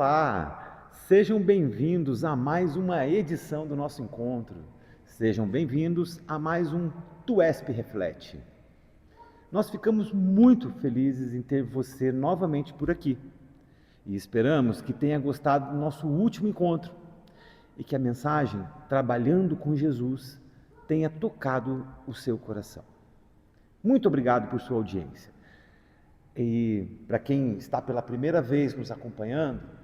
Olá, sejam bem-vindos a mais uma edição do nosso encontro. Sejam bem-vindos a mais um TUESP Reflete. Nós ficamos muito felizes em ter você novamente por aqui e esperamos que tenha gostado do nosso último encontro e que a mensagem Trabalhando com Jesus tenha tocado o seu coração. Muito obrigado por sua audiência. E para quem está pela primeira vez nos acompanhando,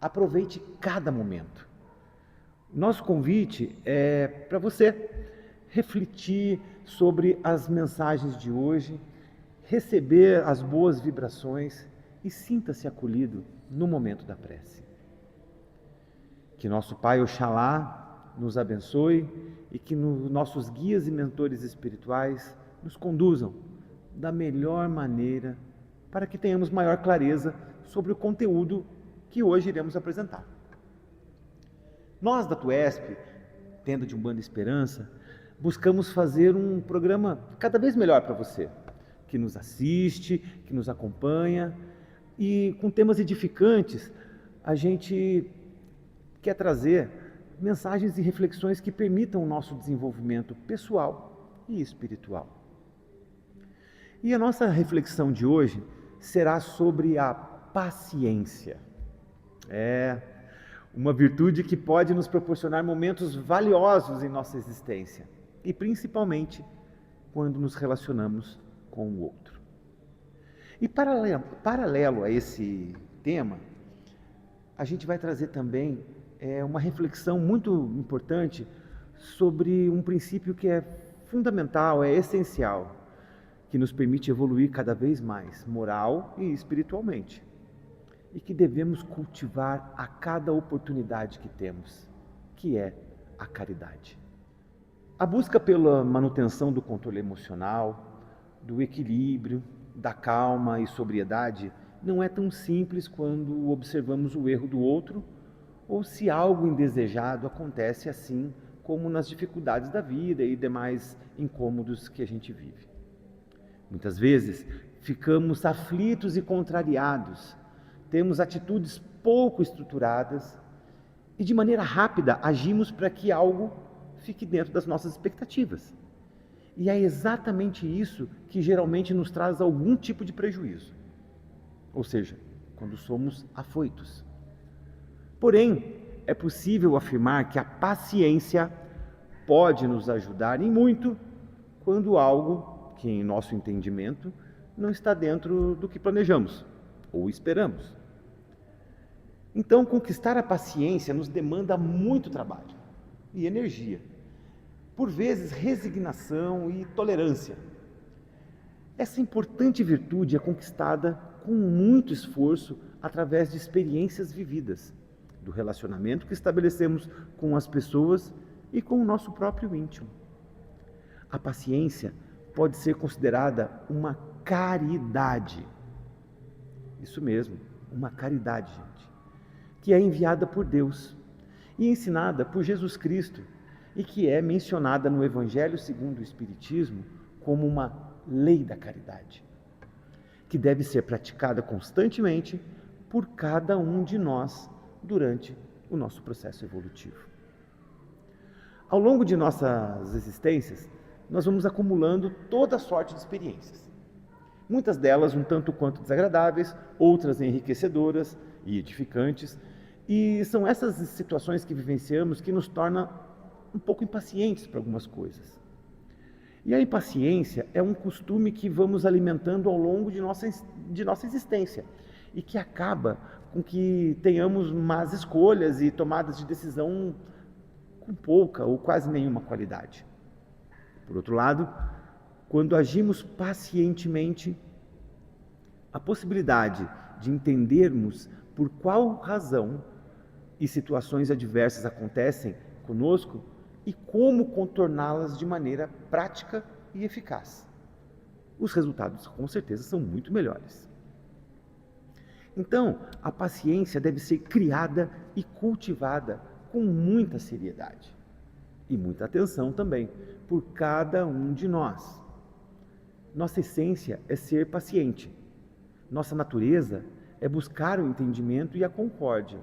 aproveite cada momento. Nosso convite é para você refletir sobre as mensagens de hoje, receber as boas vibrações e sinta-se acolhido no momento da prece. Que nosso Pai Oxalá nos abençoe e que nossos guias e mentores espirituais nos conduzam da melhor maneira para que tenhamos maior clareza sobre o conteúdo que hoje iremos apresentar. Nós da TUESP, Tenda de Umbanda Esperança, buscamos fazer um programa cada vez melhor para você, que nos assiste, que nos acompanha, e com temas edificantes, a gente quer trazer mensagens e reflexões que permitam o nosso desenvolvimento pessoal e espiritual. E a nossa reflexão de hoje será sobre a paciência. Uma virtude que pode nos proporcionar momentos valiosos em nossa existência, e principalmente quando nos relacionamos com o outro. E paralelo a esse tema, a gente vai trazer também uma reflexão muito importante sobre um princípio que é fundamental, é essencial, que nos permite evoluir cada vez mais, moral e espiritualmente, e que devemos cultivar a cada oportunidade que temos, que é a caridade. A busca pela manutenção do controle emocional, do equilíbrio, da calma e sobriedade não é tão simples quando observamos o erro do outro ou se algo indesejado acontece assim como nas dificuldades da vida e demais incômodos que a gente vive. Muitas vezes ficamos aflitos e contrariados, temos atitudes pouco estruturadas e de maneira rápida agimos para que algo fique dentro das nossas expectativas. E é exatamente isso que geralmente nos traz algum tipo de prejuízo. Ou seja, quando somos afoitos. Porém, é possível afirmar que a paciência pode nos ajudar em muito quando algo que em nosso entendimento não está dentro do que planejamos ou esperamos. Então, conquistar a paciência nos demanda muito trabalho e energia, por vezes resignação e tolerância. Essa importante virtude é conquistada com muito esforço através de experiências vividas, do relacionamento que estabelecemos com as pessoas e com o nosso próprio íntimo. A paciência pode ser considerada uma caridade. Isso mesmo, uma caridade, gente, que é enviada por Deus e ensinada por Jesus Cristo e que é mencionada no Evangelho segundo o Espiritismo como uma lei da caridade, que deve ser praticada constantemente por cada um de nós durante o nosso processo evolutivo. Ao longo de nossas existências, nós vamos acumulando toda sorte de experiências. Muitas delas um tanto quanto desagradáveis, outras enriquecedoras e edificantes. E são essas situações que vivenciamos que nos tornam um pouco impacientes para algumas coisas. E a impaciência é um costume que vamos alimentando ao longo de nossa existência e que acaba com que tenhamos más escolhas e tomadas de decisão com pouca ou quase nenhuma qualidade. Por outro lado, quando agimos pacientemente, a possibilidade de entendermos por qual razão e situações adversas acontecem conosco e como contorná-las de maneira prática e eficaz. Os resultados, com certeza, são muito melhores. Então, a paciência deve ser criada e cultivada com muita seriedade e muita atenção também por cada um de nós. Nossa essência é ser paciente. Nossa natureza é buscar o entendimento e a concórdia.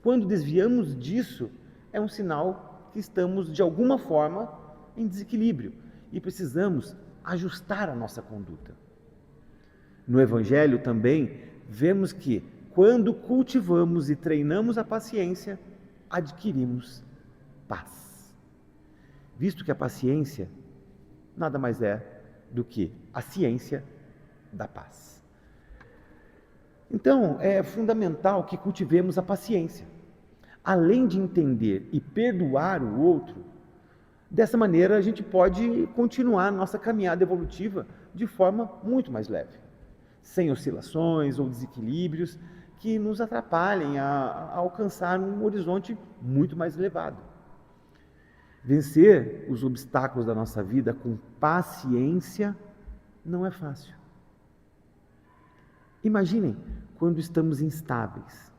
Quando desviamos disso, é um sinal que estamos, de alguma forma, em desequilíbrio e precisamos ajustar a nossa conduta. No Evangelho também vemos que, quando cultivamos e treinamos a paciência, adquirimos paz. Visto que a paciência nada mais é do que a ciência da paz. Então, é fundamental que cultivemos a paciência, além de entender e perdoar o outro. Dessa maneira, a gente pode continuar nossa caminhada evolutiva de forma muito mais leve, sem oscilações ou desequilíbrios que nos atrapalhem a alcançar um horizonte muito mais elevado. Vencer os obstáculos da nossa vida com paciência não é fácil. Imaginem quando estamos instáveis,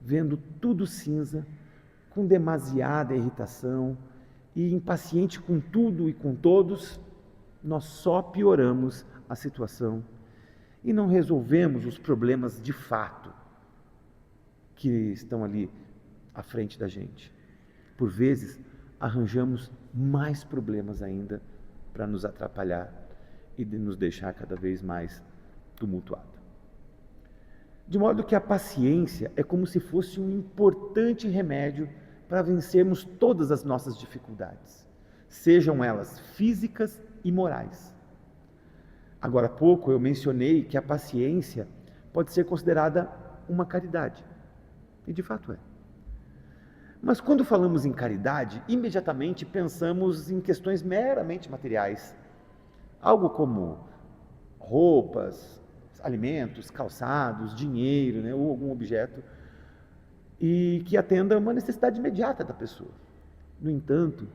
vendo tudo cinza, com demasiada irritação e impaciente com tudo e com todos, nós só pioramos a situação e não resolvemos os problemas de fato que estão ali à frente da gente. Por vezes, arranjamos mais problemas ainda para nos atrapalhar e de nos deixar cada vez mais tumultuado. De modo que a paciência é como se fosse um importante remédio para vencermos todas as nossas dificuldades, sejam elas físicas e morais. Agora há pouco eu mencionei que a paciência pode ser considerada uma caridade, e de fato é. Mas quando falamos em caridade, imediatamente pensamos em questões meramente materiais, algo como roupas, alimentos, calçados, dinheiro, ou algum objeto, e que atenda a uma necessidade imediata da pessoa. No entanto,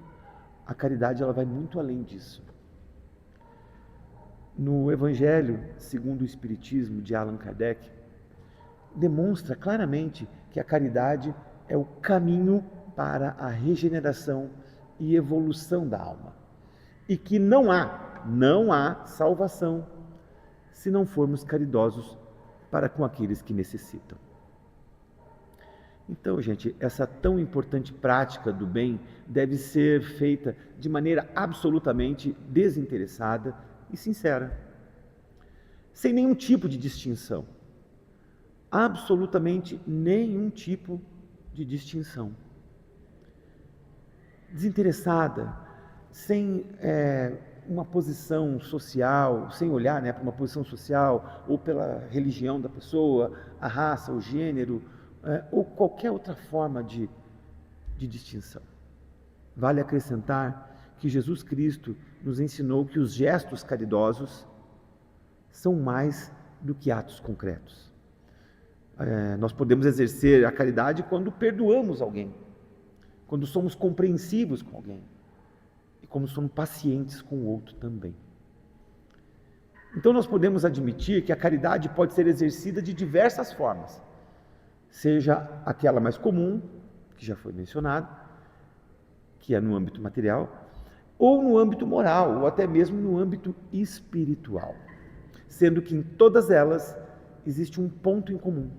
a caridade ela vai muito além disso. No Evangelho, segundo o Espiritismo de Allan Kardec, demonstra claramente que a caridade é o caminho para a regeneração e evolução da alma. E que não há salvação se não formos caridosos para com aqueles que necessitam. Então, gente, essa tão importante prática do bem deve ser feita de maneira absolutamente desinteressada e sincera, sem nenhum tipo de distinção. Absolutamente nenhum tipo de distinção. Desinteressada, sem uma posição social, sem olhar para uma posição social ou pela religião da pessoa, a raça, o gênero, ou qualquer outra forma de distinção. Vale acrescentar que Jesus Cristo nos ensinou que os gestos caridosos são mais do que atos concretos. Nós podemos exercer a caridade quando perdoamos alguém, quando somos compreensivos com alguém e quando somos pacientes com o outro também. Então nós podemos admitir que a caridade pode ser exercida de diversas formas, seja aquela mais comum, que já foi mencionada, que é no âmbito material, ou no âmbito moral, ou até mesmo no âmbito espiritual, sendo que em todas elas existe um ponto em comum,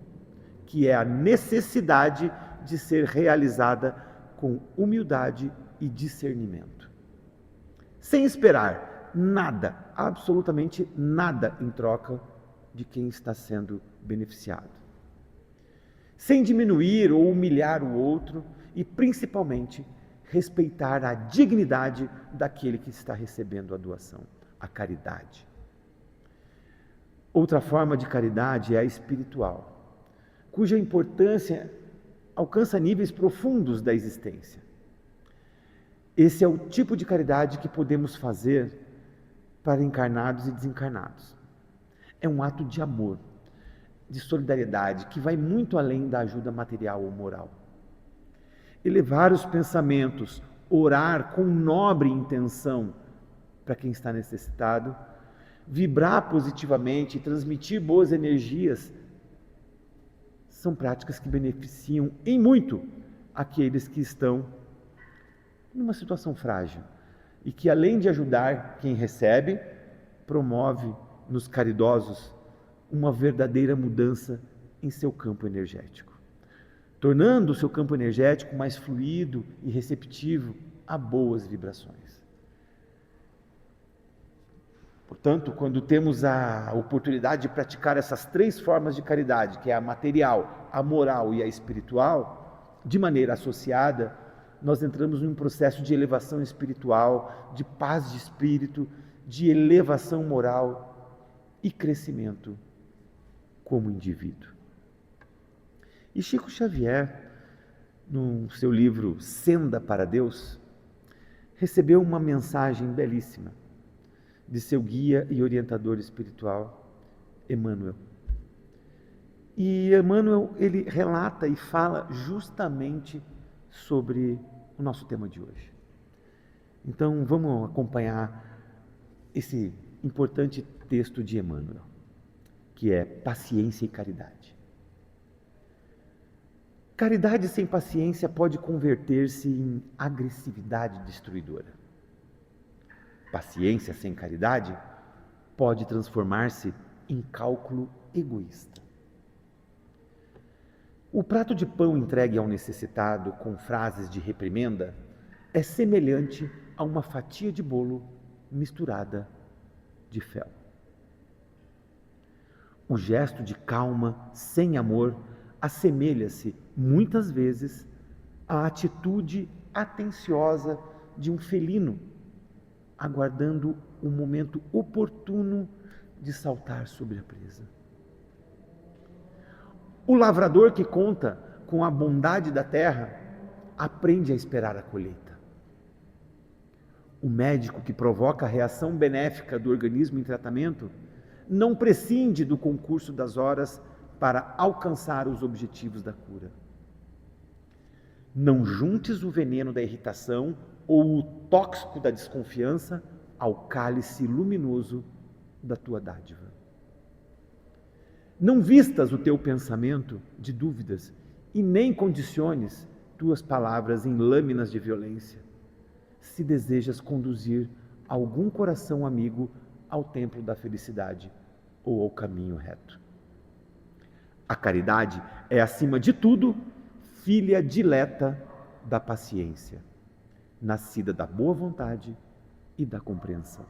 que é a necessidade de ser realizada com humildade e discernimento, sem esperar nada, absolutamente nada em troca de quem está sendo beneficiado, sem diminuir ou humilhar o outro e, principalmente, respeitar a dignidade daquele que está recebendo a doação, a caridade. Outra forma de caridade é a espiritual, cuja importância alcança níveis profundos da existência. Esse é o tipo de caridade que podemos fazer para encarnados e desencarnados. É um ato de amor, de solidariedade, que vai muito além da ajuda material ou moral. Elevar os pensamentos, orar com nobre intenção para quem está necessitado, vibrar positivamente e transmitir boas energias, são práticas que beneficiam em muito aqueles que estão numa situação frágil e que, além de ajudar quem recebe, promove nos caridosos uma verdadeira mudança em seu campo energético, tornando o seu campo energético mais fluido e receptivo a boas vibrações. Portanto, quando temos a oportunidade de praticar essas 3 formas de caridade, que é a material, a moral e a espiritual, de maneira associada, nós entramos num processo de elevação espiritual, de paz de espírito, de elevação moral e crescimento como indivíduo. E Chico Xavier, no seu livro Senda para Deus, recebeu uma mensagem belíssima de seu guia e orientador espiritual, Emmanuel. E Emmanuel, ele relata e fala justamente sobre o nosso tema de hoje. Então, vamos acompanhar esse importante texto de Emmanuel, que é Paciência e Caridade. Caridade sem paciência pode converter-se em agressividade destruidora. Paciência sem caridade pode transformar-se em cálculo egoísta. O prato de pão entregue ao necessitado com frases de reprimenda é semelhante a uma fatia de bolo misturada de fel. O gesto de calma sem amor assemelha-se, muitas vezes, à atitude atenciosa de um felino, aguardando o momento oportuno de saltar sobre a presa. O lavrador que conta com a bondade da terra aprende a esperar a colheita. O médico que provoca a reação benéfica do organismo em tratamento não prescinde do concurso das horas para alcançar os objetivos da cura. Não juntes o veneno da irritação ou o tóxico da desconfiança ao cálice luminoso da tua dádiva. Não vistas o teu pensamento de dúvidas e nem condiciones tuas palavras em lâminas de violência, se desejas conduzir algum coração amigo ao templo da felicidade ou ao caminho reto. A caridade é, acima de tudo, filha dileta da paciência, nascida da boa vontade e da compreensão.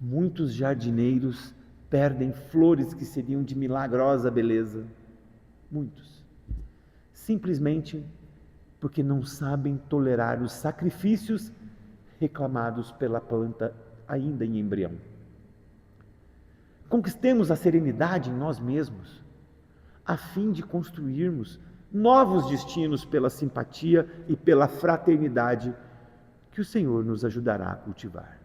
Muitos jardineiros perdem flores que seriam de milagrosa beleza. Muitos. Simplesmente porque não sabem tolerar os sacrifícios reclamados pela planta ainda em embrião. Conquistemos a serenidade em nós mesmos, a fim de construirmos novos destinos pela simpatia e pela fraternidade que o Senhor nos ajudará a cultivar.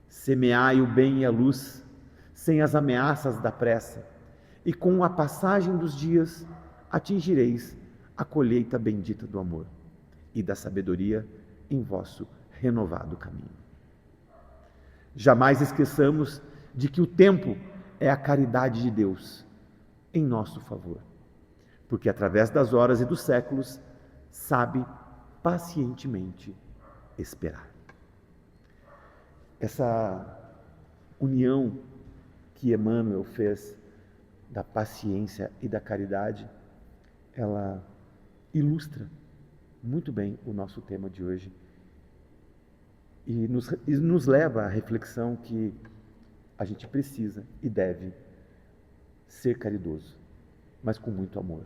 Semeai o bem e a luz, sem as ameaças da pressa, e com a passagem dos dias atingireis a colheita bendita do amor e da sabedoria em vosso renovado caminho. Jamais esqueçamos de que o tempo é a caridade de Deus em nosso favor, porque através das horas e dos séculos sabe pacientemente esperar. Essa união que Emmanuel fez da paciência e da caridade, ela ilustra muito bem o nosso tema de hoje e nos leva à reflexão que a gente precisa e deve ser caridoso, mas com muito amor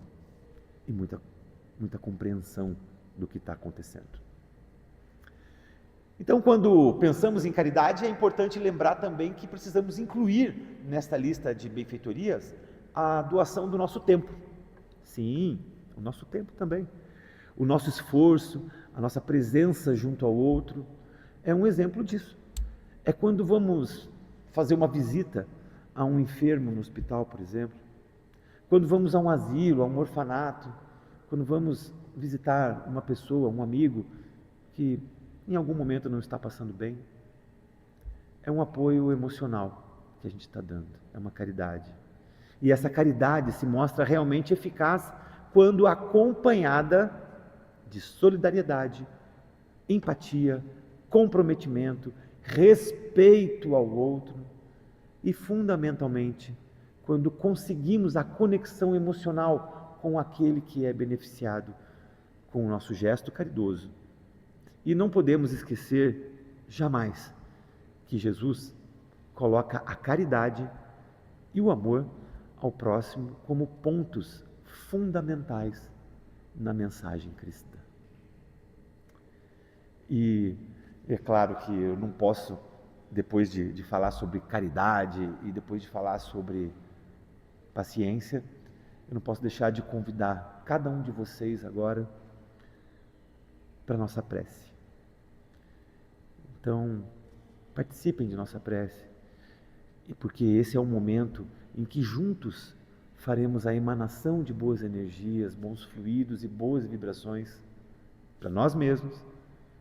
e muita compreensão do que está acontecendo. Então, quando pensamos em caridade, é importante lembrar também que precisamos incluir nesta lista de benfeitorias a doação do nosso tempo. Sim, o nosso tempo também. O nosso esforço, a nossa presença junto ao outro, é um exemplo disso. É quando vamos fazer uma visita a um enfermo no hospital, por exemplo, quando vamos a um asilo, a um orfanato, quando vamos visitar uma pessoa, um amigo que em algum momento não está passando bem. É um apoio emocional que a gente está dando, é uma caridade. E essa caridade se mostra realmente eficaz quando acompanhada de solidariedade, empatia, comprometimento, respeito ao outro e, fundamentalmente, quando conseguimos a conexão emocional com aquele que é beneficiado com o nosso gesto caridoso. E não podemos esquecer jamais que Jesus coloca a caridade e o amor ao próximo como pontos fundamentais na mensagem cristã. E é claro que eu não posso, depois de falar sobre caridade e depois de falar sobre paciência, eu não posso deixar de convidar cada um de vocês agora para a nossa prece. Então, participem de nossa prece, porque esse é o momento em que juntos faremos a emanação de boas energias, bons fluidos e boas vibrações para nós mesmos,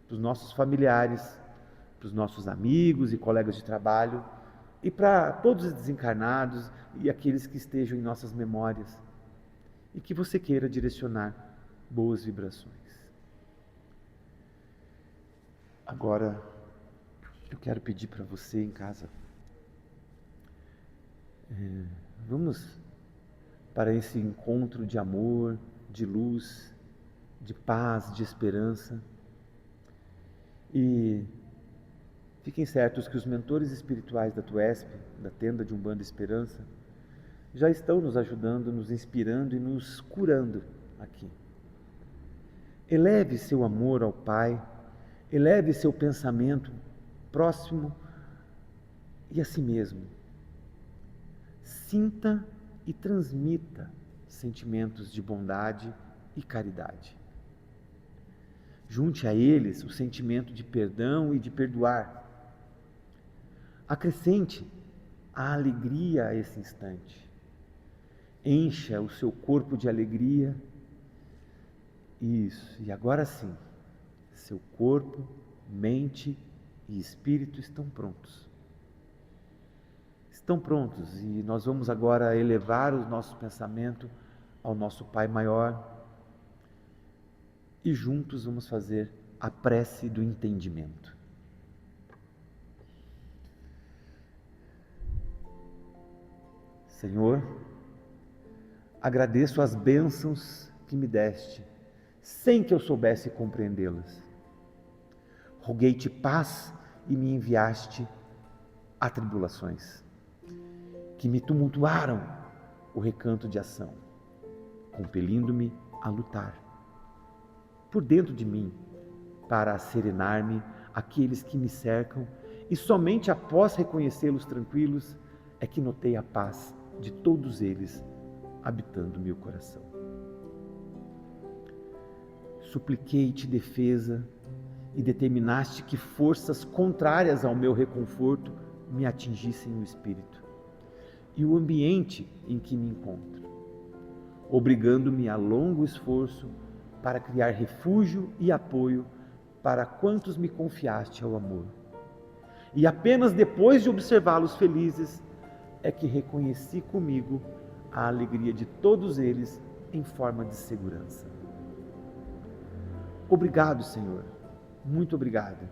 para os nossos familiares, para os nossos amigos e colegas de trabalho e para todos os desencarnados e aqueles que estejam em nossas memórias e que você queira direcionar boas vibrações. Agora, eu quero pedir para você em casa, vamos para esse encontro de amor, de luz, de paz, de esperança. E fiquem certos que os mentores espirituais da TUESP, da Tenda de Umbanda Esperança, já estão nos ajudando, nos inspirando e nos curando aqui. Eleve seu amor ao Pai, eleve seu pensamento próximo e a si mesmo. Sinta e transmita sentimentos de bondade e caridade. Junte a eles o sentimento de perdão e de perdoar. Acrescente a alegria a esse instante. Encha o seu corpo de alegria. Isso, e agora sim, seu corpo, mente e espírito estão prontos. Estão prontos e nós vamos agora elevar o nosso pensamento ao nosso Pai Maior e juntos vamos fazer a prece do entendimento. Senhor, agradeço as bênçãos que me deste, sem que eu soubesse compreendê-las. Roguei-te paz e me enviaste atribulações, que me tumultuaram o recanto de ação, compelindo-me a lutar por dentro de mim, para serenar-me aqueles que me cercam, e somente após reconhecê-los tranquilos é que notei a paz de todos eles habitando meu coração. Supliquei-te defesa e determinaste que forças contrárias ao meu reconforto me atingissem o espírito e o ambiente em que me encontro, obrigando-me a longo esforço para criar refúgio e apoio para quantos me confiaste ao amor. E apenas depois de observá-los felizes é que reconheci comigo a alegria de todos eles em forma de segurança. Obrigado, Senhor, muito obrigado,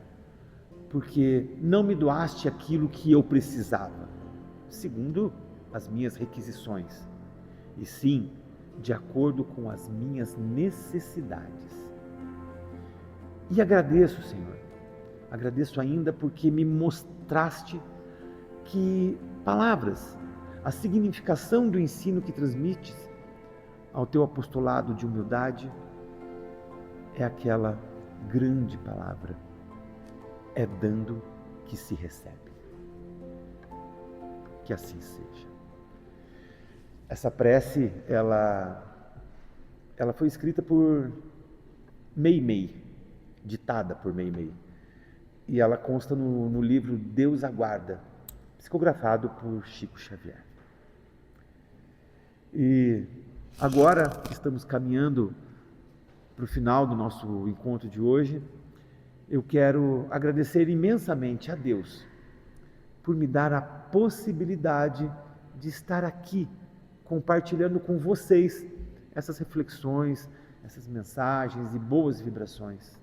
porque não me doaste aquilo que eu precisava, segundo as minhas requisições, e sim de acordo com as minhas necessidades. E agradeço, Senhor, agradeço ainda porque me mostraste que palavras, a significação do ensino que transmites ao teu apostolado de humildade é aquela grande palavra: é dando que se recebe. Que assim seja. Essa prece, ela foi escrita por Meimei, ditada por Meimei, e ela consta no livro Deus Aguarda, psicografado por Chico Xavier. E agora estamos caminhando para o final do nosso encontro de hoje. Eu quero agradecer imensamente a Deus por me dar a possibilidade de estar aqui compartilhando com vocês essas reflexões, essas mensagens e boas vibrações.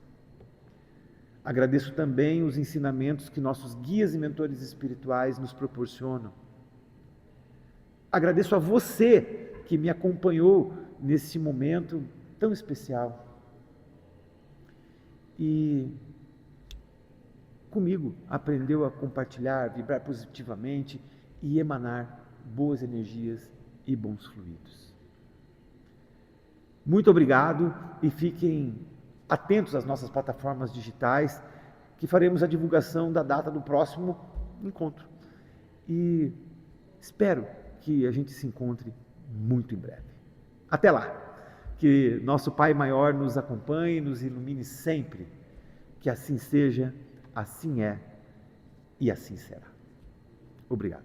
Agradeço também os ensinamentos que nossos guias e mentores espirituais nos proporcionam Agradeço a você que me acompanhou nesse momento tão especial. E comigo aprendeu a compartilhar, vibrar positivamente e emanar boas energias e bons fluidos. Muito obrigado e fiquem atentos às nossas plataformas digitais, que faremos a divulgação da data do próximo encontro. E espero que a gente se encontre muito em breve. Até lá! Que nosso Pai Maior nos acompanhe, nos ilumine sempre. Que assim seja, assim é e assim será. Obrigado.